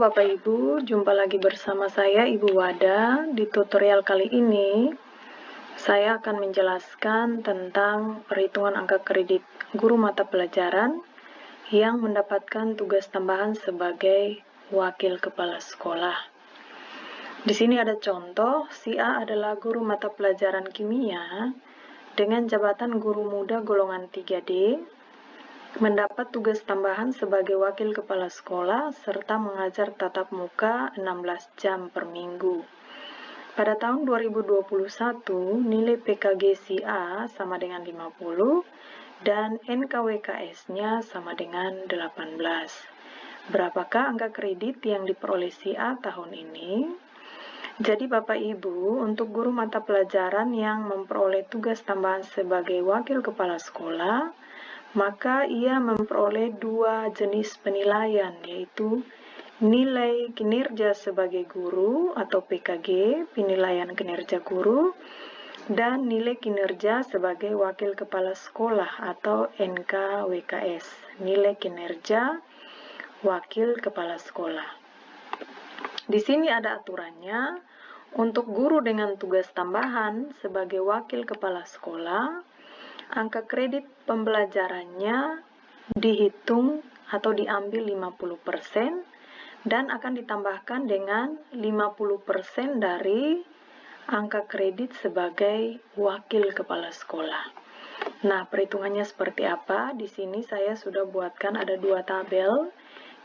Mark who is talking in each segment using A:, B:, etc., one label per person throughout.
A: Bapak Ibu, jumpa lagi bersama saya Ibu Wada. Di tutorial kali ini, saya akan menjelaskan tentang perhitungan angka kredit guru mata pelajaran yang mendapatkan tugas tambahan sebagai wakil kepala sekolah. Di sini ada contoh, si A adalah guru mata pelajaran kimia dengan jabatan guru muda golongan 3D, mendapat tugas tambahan sebagai wakil kepala sekolah serta mengajar tatap muka 16 jam per minggu. Pada tahun 2021, nilai PKG si A sama dengan 50 dan NKWKS-nya sama dengan 18. Berapakah angka kredit yang diperoleh si A tahun ini? Jadi Bapak Ibu, untuk guru mata pelajaran yang memperoleh tugas tambahan sebagai wakil kepala sekolah, maka ia memperoleh dua jenis penilaian, yaitu nilai kinerja sebagai guru atau PKG, penilaian kinerja guru, dan nilai kinerja sebagai wakil kepala sekolah atau NKWKS, nilai kinerja wakil kepala sekolah. Di sini ada aturannya. Untuk guru dengan tugas tambahan sebagai wakil kepala sekolah, angka kredit pembelajarannya dihitung atau diambil 50% dan akan ditambahkan dengan 50% dari angka kredit sebagai wakil kepala sekolah. Nah, perhitungannya seperti apa? Di sini saya sudah buatkan ada dua tabel.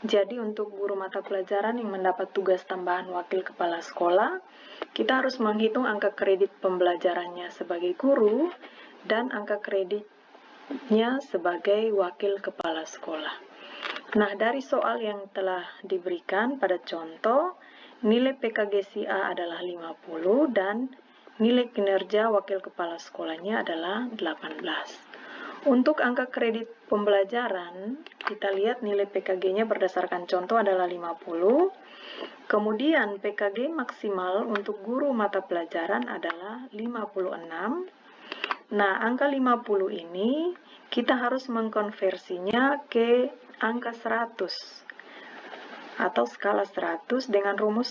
A: Jadi untuk guru mata pelajaran yang mendapat tugas tambahan wakil kepala sekolah, kita harus menghitung angka kredit pembelajarannya sebagai guru dan angka kreditnya sebagai wakil kepala sekolah. Nah, dari soal yang telah diberikan pada contoh, nilai PKG si A adalah 50 dan nilai kinerja wakil kepala sekolahnya adalah 18. Untuk angka kredit pembelajaran, kita lihat nilai PKG-nya berdasarkan contoh adalah 50. Kemudian PKG maksimal untuk guru mata pelajaran adalah 56. Nah, angka 50 ini kita harus mengkonversinya ke angka 100 atau skala 100 dengan rumus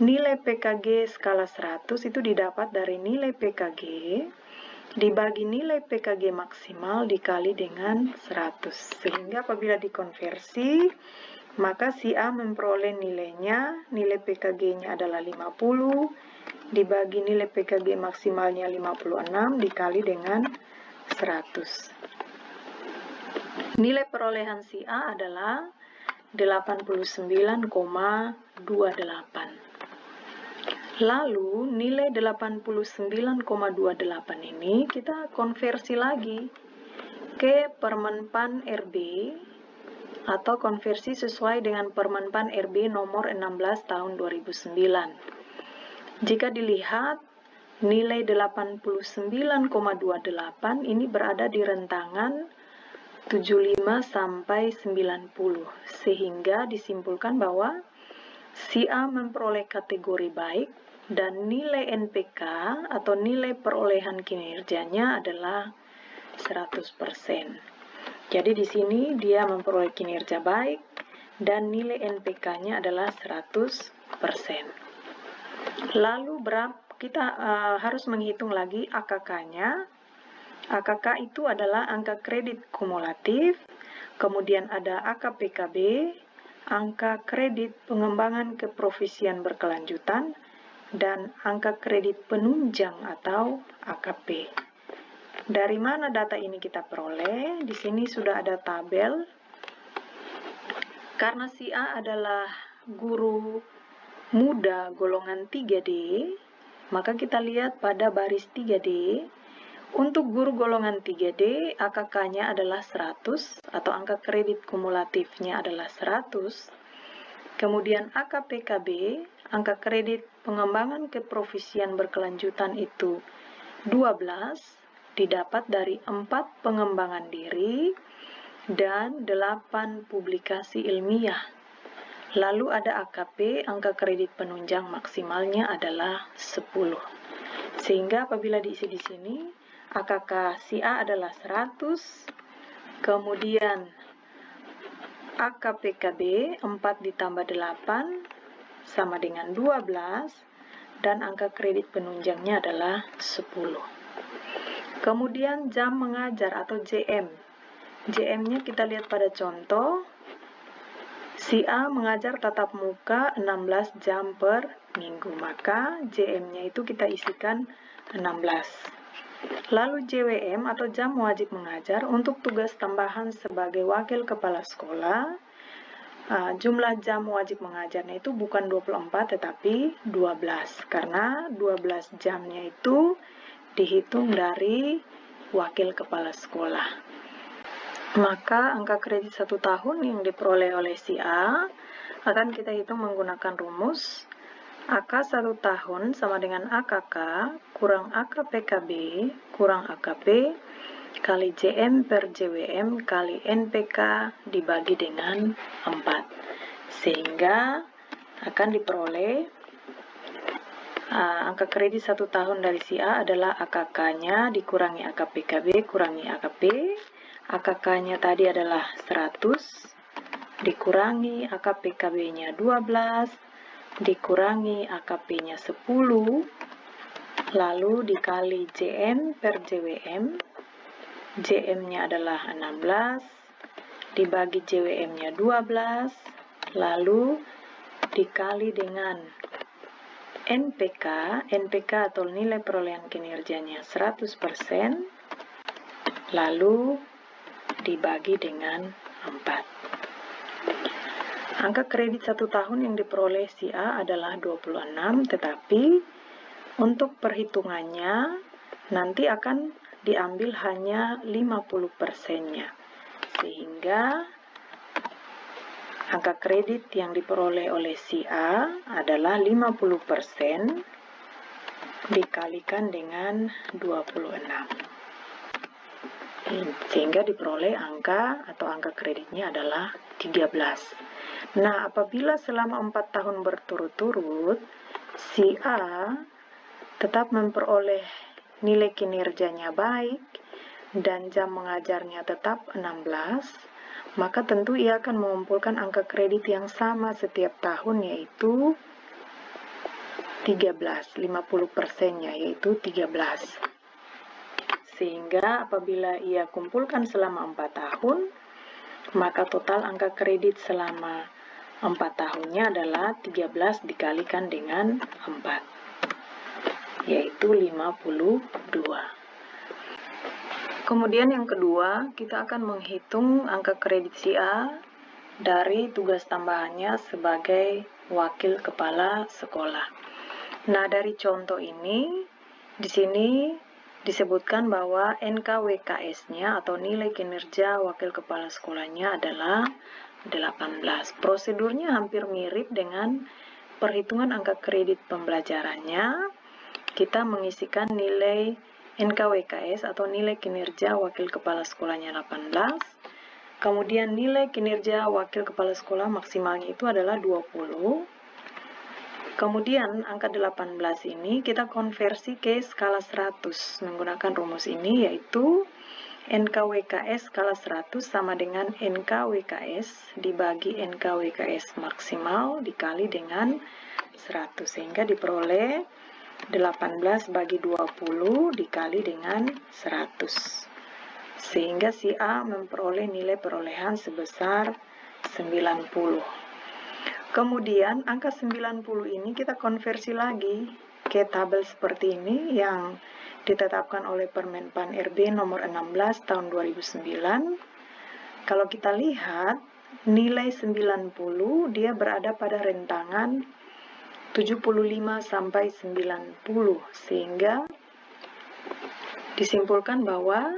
A: nilai PKG skala 100 itu didapat dari nilai PKG dibagi nilai PKG maksimal dikali dengan 100. Sehingga apabila dikonversi, maka si A memperoleh nilainya, nilai PKG-nya adalah 50, dibagi nilai PKG maksimalnya 56 dikali dengan 100. Nilai perolehan si A adalah 89,28. Lalu nilai 89,28 ini kita konversi lagi ke Permenpan RB atau konversi sesuai dengan Permenpan RB nomor 16 tahun 2009. Jika dilihat nilai 89,28 ini berada di rentangan 75 sampai 90 sehingga disimpulkan bahwa si A memperoleh kategori baik dan nilai NPK atau nilai perolehan kinerjanya adalah 100%. Jadi di sini dia memperoleh kinerja baik dan nilai NPK-nya adalah 100%. Lalu kita harus menghitung lagi AKK-nya. AKK itu adalah angka kredit kumulatif, kemudian ada AKPKB, angka kredit pengembangan keprofesian berkelanjutan, dan angka kredit penunjang atau AKP. Dari mana data ini kita peroleh? Di sini sudah ada tabel. Karena si A adalah guru muda golongan 3D, maka kita lihat pada baris 3D. Untuk guru golongan 3D, AKK-nya adalah 100 atau angka kredit kumulatifnya adalah 100. Kemudian AKPKB, angka kredit pengembangan keprofesian berkelanjutan itu 12, didapat dari 4 pengembangan diri dan 8 publikasi ilmiah. Lalu ada AKP, angka kredit penunjang maksimalnya adalah 10. Sehingga apabila diisi di sini, AKK si A adalah 100, kemudian AKPKB 4 ditambah 8 sama dengan 12 dan angka kredit penunjangnya adalah 10. Kemudian jam mengajar atau JM. JM-nya kita lihat pada contoh. Si A mengajar tatap muka 16 jam per minggu, maka JM-nya itu kita isikan 16. Lalu JWM atau jam wajib mengajar untuk tugas tambahan sebagai wakil kepala sekolah. Jumlah jam wajib mengajarnya itu bukan 24 tetapi 12, karena 12 jamnya itu dihitung dari wakil kepala sekolah. Maka angka kredit 1 tahun yang diperoleh oleh si A akan kita hitung menggunakan rumus AK 1 tahun sama dengan AKK kurang AKPKB kurang AKP kali JM per JWM kali NPK dibagi dengan 4. Sehingga akan diperoleh angka kredit 1 tahun dari si A adalah AKK-nya dikurangi AKPKB kurangi AKP. AKK-nya tadi adalah 100, dikurangi AKPKB-nya 12, dikurangi AKP-nya 10, lalu dikali JM per JWM. JM-nya adalah 16, dibagi JWM-nya 12, lalu dikali dengan NPK. NPK atau nilai perolehan kinerjanya 100%, lalu dibagi dengan 4. Angka kredit 1 tahun yang diperoleh si A adalah 26, tetapi untuk perhitungannya nanti akan diambil hanya 50%-nya. Sehingga angka kredit yang diperoleh oleh si A adalah 50% dikalikan dengan 26. Sehingga diperoleh angka atau angka kreditnya adalah 13. Nah, apabila selama 4 tahun berturut-turut si A tetap memperoleh nilai kinerjanya baik dan jam mengajarnya tetap 16, maka tentu ia akan mengumpulkan angka kredit yang sama setiap tahun, yaitu 13, 50%-nya yaitu 13. Sehingga apabila ia kumpulkan selama 4 tahun, maka total angka kredit selama 4 tahunnya adalah 13 dikalikan dengan 4, yaitu 52. Kemudian yang kedua, kita akan menghitung angka kredit si A dari tugas tambahannya sebagai wakil kepala sekolah. Nah, dari contoh ini, di sini disebutkan bahwa NKWKS-nya atau nilai kinerja wakil kepala sekolahnya adalah 18. Prosedurnya hampir mirip dengan perhitungan angka kredit pembelajarannya. Kita mengisikan nilai NKWKS atau nilai kinerja wakil kepala sekolahnya 18. Kemudian nilai kinerja wakil kepala sekolah maksimalnya itu adalah 20. Kemudian angka 18 ini kita konversi ke skala 100 menggunakan rumus ini, yaitu NKWKS skala 100 sama dengan NKWKS dibagi NKWKS maksimal dikali dengan 100, sehingga diperoleh 18 bagi 20 dikali dengan 100. Sehingga si A memperoleh nilai perolehan sebesar 90. Kemudian angka 90 ini kita konversi lagi ke tabel seperti ini yang ditetapkan oleh Permenpan RB nomor 16 tahun 2009. Kalau kita lihat nilai 90 dia berada pada rentangan 75 sampai 90, sehingga disimpulkan bahwa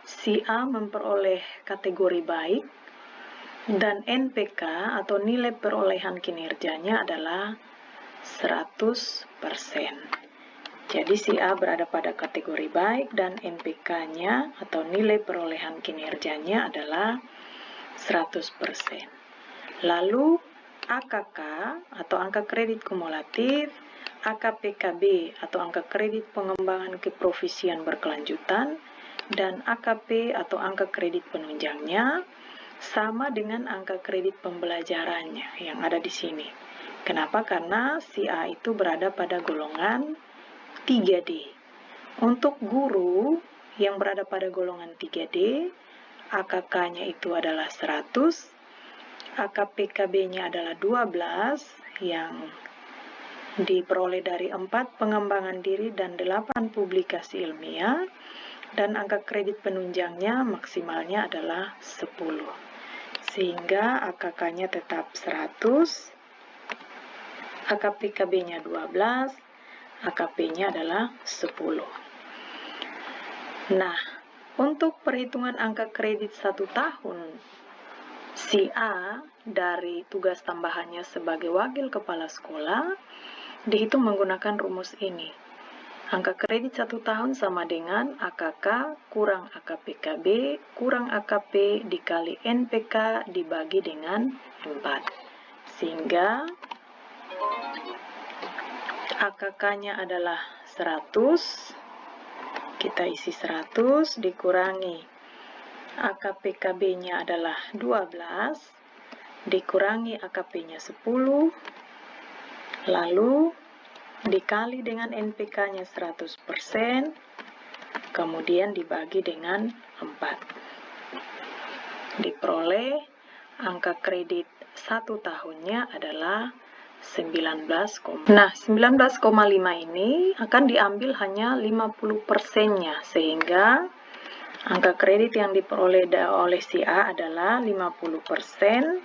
A: si A memperoleh kategori baik dan NPK atau nilai perolehan kinerjanya adalah 100%. Jadi si A berada pada kategori baik dan NPK-nya atau nilai perolehan kinerjanya adalah 100%. Lalu AKK atau angka kredit kumulatif, AKPKB atau angka kredit pengembangan keprofesian berkelanjutan, dan AKP atau angka kredit penunjangnya sama dengan angka kredit pembelajarannya yang ada di sini. Kenapa? Karena si A itu berada pada golongan 3D. Untuk guru yang berada pada golongan 3D, AKK-nya itu adalah 100, AKPKB-nya adalah 12 yang diperoleh dari 4 pengembangan diri dan 8 publikasi ilmiah, dan angka kredit penunjangnya maksimalnya adalah 10. Sehingga AKK-nya tetap 100, AKPKB-nya 12, AKP-nya adalah 10. Nah, untuk perhitungan angka kredit 1 tahun, si A dari tugas tambahannya sebagai wakil kepala sekolah dihitung menggunakan rumus ini. Angka kredit 1 tahun sama dengan AKK kurang AKPKB kurang AKP dikali NPK dibagi dengan 4. Sehingga AKK-nya adalah 100, kita isi 100 dikurangi AKPKB-nya adalah 12, dikurangi AKP-nya 10, lalu dikali dengan NPK-nya 100%, kemudian dibagi dengan 4. Diperoleh angka kredit 1 tahunnya adalah 19,5. Nah, 19,5 ini akan diambil hanya 50%-nya, sehingga angka kredit yang diperoleh oleh si A adalah 50%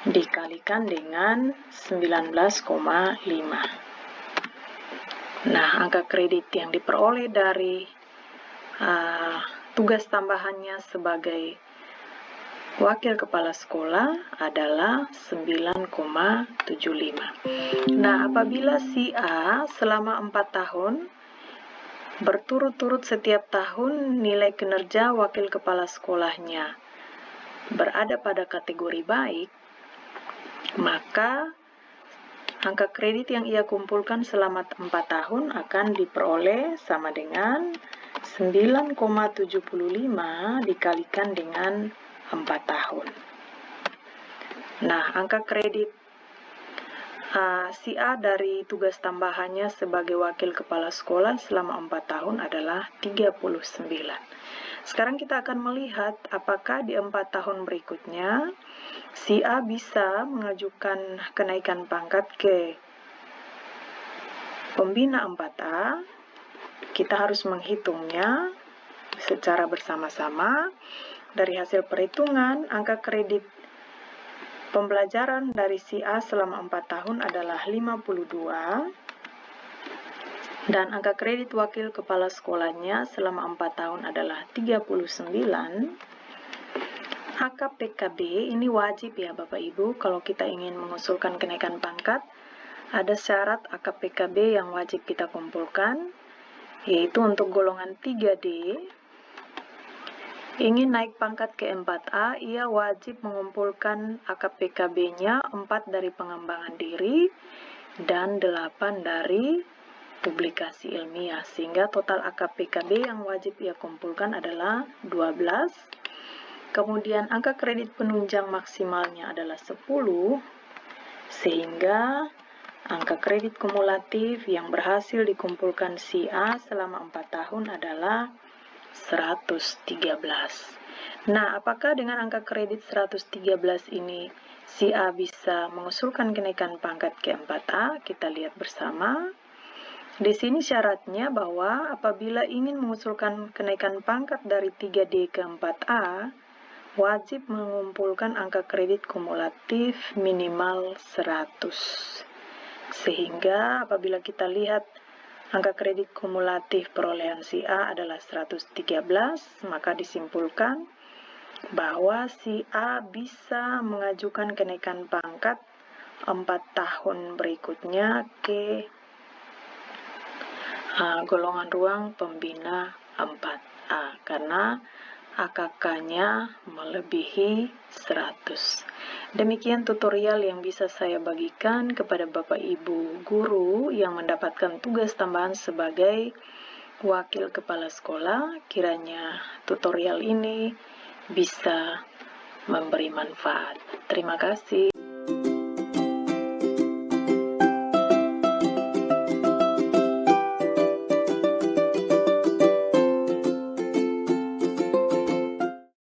A: dikalikan dengan 19,5. Nah, angka kredit yang diperoleh dari tugas tambahannya sebagai wakil kepala sekolah adalah 9,75. Nah, apabila si A selama 4 tahun berturut-turut setiap tahun nilai kinerja wakil kepala sekolahnya berada pada kategori baik, maka angka kredit yang ia kumpulkan selama 4 tahun akan diperoleh sama dengan 9,75 dikalikan dengan 4 tahun. Nah, angka kredit si A dari tugas tambahannya sebagai wakil kepala sekolah selama 4 tahun adalah 39. Sekarang kita akan melihat apakah di 4 tahun berikutnya si A bisa mengajukan kenaikan pangkat ke pembina 4A. Kita harus menghitungnya secara bersama-sama. Dari hasil perhitungan, angka kredit pembelajaran dari si A selama 4 tahun adalah 52, dan angka kredit wakil kepala sekolahnya selama 4 tahun adalah 39. AKPKB ini wajib ya Bapak Ibu, kalau kita ingin mengusulkan kenaikan pangkat, ada syarat AKPKB yang wajib kita kumpulkan, yaitu untuk golongan 3D, ingin naik pangkat ke 4A, ia wajib mengumpulkan AKPKB-nya 4 dari pengembangan diri dan 8 dari publikasi ilmiah, sehingga total AKPKB yang wajib ia kumpulkan adalah 12. Kemudian angka kredit penunjang maksimalnya adalah 10, sehingga angka kredit kumulatif yang berhasil dikumpulkan si A selama 4 tahun adalah 113. Nah, apakah dengan angka kredit 113 ini si A bisa mengusulkan kenaikan pangkat ke 4A? Kita lihat bersama. Di sini syaratnya bahwa apabila ingin mengusulkan kenaikan pangkat dari 3D ke 4A, wajib mengumpulkan angka kredit kumulatif minimal 100. Sehingga apabila kita lihat angka kredit kumulatif perolehan si A adalah 113, maka disimpulkan bahwa si A bisa mengajukan kenaikan pangkat 4 tahun berikutnya ke golongan ruang pembina 4A, karena AKK-nya melebihi 100. Demikian tutorial yang bisa saya bagikan kepada Bapak Ibu guru yang mendapatkan tugas tambahan sebagai wakil kepala sekolah. Kiranya tutorial ini bisa memberi manfaat. Terima kasih.